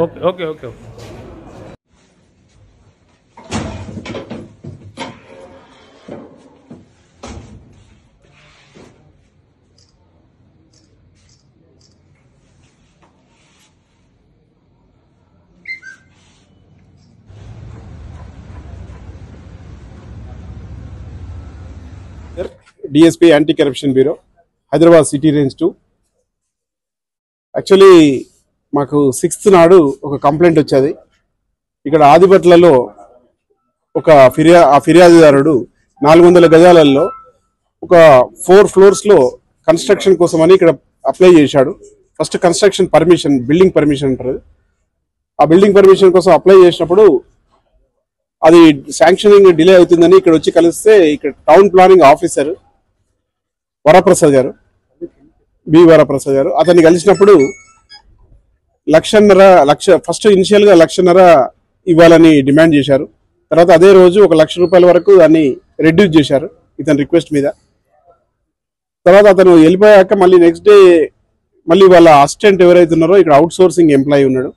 Okay okay okay. DSP anti corruption bureau Hyderabad city range 2. Actually మాకు 6th నాడు ఒక complaint వచ్చేది. ఇక్కడ ఆదిబట్లలో ఒక ఫిర్యాదుదారుడు 400 గజాలలో ఒక 4 floors కన్స్ట్రక్షన్ కోసమని ఇక్కడ అప్లై చేశాడు. First construction permission, building permission అంటారు. ఆ బిల్డింగ్ పర్మిషన్ కోసం అప్లై చేసినప్పుడు అది శాంక్షనింగ్ డిలే అవుతుందని ఇక్కడ వచ్చి కలిస్తే ఇక్కడ టౌన్ ప్లానింగ్ ఆఫీసర్ వరప్రసాద్ గారు, బి వరప్రసాద్ గారు, అతన్ని కలిసినప్పుడు 1,50,000 ఫస్ట్ ఇనిషియల్ గా 1,50,000 ఇవ్వాలని డిమాండ్ చేశారు. తర్వాత అదే రోజు 1,00,000 రూపాయల వరకు దాన్ని రెడ్యూస్ చేశారు ఇతని రిక్వెస్ట్ మీద. తర్వాత అతను వెళ్ళిపోయాక మళ్ళీ నెక్స్ట్ డే మళ్ళీ వాళ్ళ అసిస్టెంట్ ఎవరైతే ఉన్నారో ఇక్కడ అవుట్ సోర్సింగ్ ఎంప్లాయీ ఉన్నాడు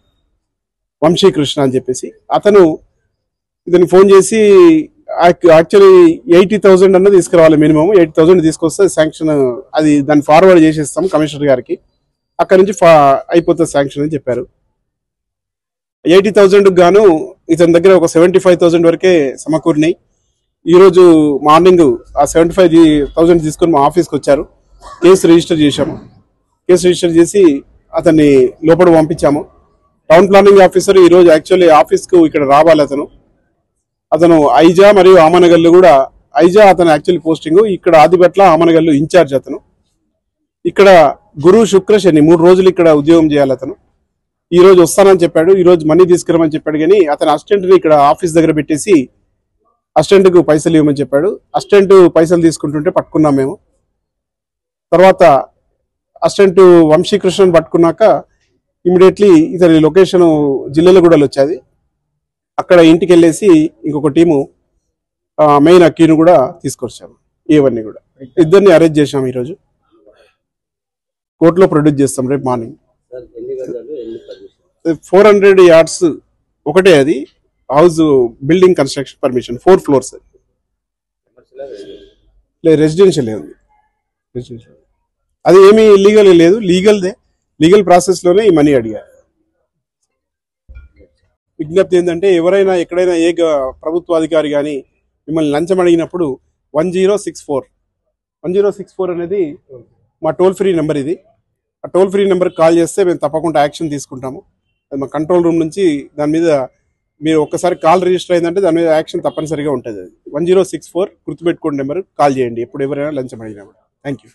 వంశీకృష్ణ అని చెప్పేసి, అతను ఇతనికి ఫోన్ చేసి యాక్చువల్లీ 80,000 అన్న తీసుకురావాలి, మినిమం 80,000 తీసుకొస్తే శాంక్షన్, అది దాన్ని ఫార్వర్డ్ చేసేస్తాం కమిషనర్ గారికి, అక్కడ నుంచి అయిపోతుంది శాంక్షన్ అని చెప్పారు. 80,000 గాను ఇతని దగ్గర ఒక 75,000 వరకే సమకూరినాయి. ఈరోజు మార్నింగ్ ఆ 75,000 తీసుకొని మా ఆఫీస్కి వచ్చారు. కేసు రిజిస్టర్ చేశాము. కేసు రిజిస్టర్ చేసి అతన్ని లోపల పంపించాము. టౌన్ ప్లానింగ్ ఆఫీసర్ ఈరోజు యాక్చువల్లీ ఆఫీస్కు ఇక్కడ రావాలి. అతను ఐజా మరియు ఆమనగల్లు కూడా, ఐజా అతను యాక్చువల్లీ పోస్టింగ్ ఇక్కడ ఆదిబట్ల, ఆమనగల్లు ఇన్ఛార్జ్ అతను. ఇక్కడ గురు శుక్ర శని 3 రోజులు ఇక్కడ ఉద్యోగం చేయాలి. అతను ఈ రోజు వస్తానని చెప్పాడు, ఈ రోజు మనీ తీసుకురమని చెప్పాడు. కానీ అతని అసిస్టెంట్ని ఇక్కడ ఆఫీస్ దగ్గర పెట్టేసి అసిస్టెంట్కు పైసలు ఇవ్వమని చెప్పాడు. అసిస్టెంట్ పైసలు తీసుకుంటుంటే పట్టుకున్నాం మేము. తర్వాత అసిస్టెంట్ వంశీకృష్ణని పట్టుకున్నాక ఇమీడియట్లీ ఇతని లొకేషన్ జిల్లెలగూడలో వచ్చేది. అక్కడ ఇంటికి వెళ్ళేసి ఇంకొక టీము మెయిన్ అక్కీని కూడా తీసుకొచ్చాము. ఏవన్నీ కూడా ఇద్దరిని అరెస్ట్ చేశాము. ఈరోజు కోర్టులో ప్రొడ్యూస్ చేస్తాం రేపు మార్నింగ్. 400 yards ఒకటే, అది house building construction permission 4 floors. లేదు, రెసిడెన్షియల్ ఉంది. అది ఏమీ ఇల్లీగల్ లేదు, లీగల్ ప్రాసెస్లోనే ఈ మనీ అడిగారు. విజ్ఞప్తి ఏంటంటే ఎవరైనా ఎక్కడైనా ఏ ప్రభుత్వ అధికారి కానీ మిమ్మల్ని లంచం అడిగినప్పుడు 1064 అనేది మా టోల్ ఫ్రీ నెంబర్. ఇది ఆ టోల్ ఫ్రీ నెంబర్కి కాల్ చేస్తే మేము తప్పకుండా యాక్షన్ తీసుకుంటాము. అది మా కంట్రోల్ రూమ్ నుంచి దాని మీద మీరు ఒక్కసారి కాల్ రిజిస్టర్ అయిందంటే దాని మీద యాక్షన్ తప్పనిసరిగా ఉంటుంది. అది 1064 గుర్తుపెట్టుకోండి నెంబర్, కాల్ చేయండి ఎప్పుడు ఎవరైనా లంచం అడిగినప్పుడు. Thank you.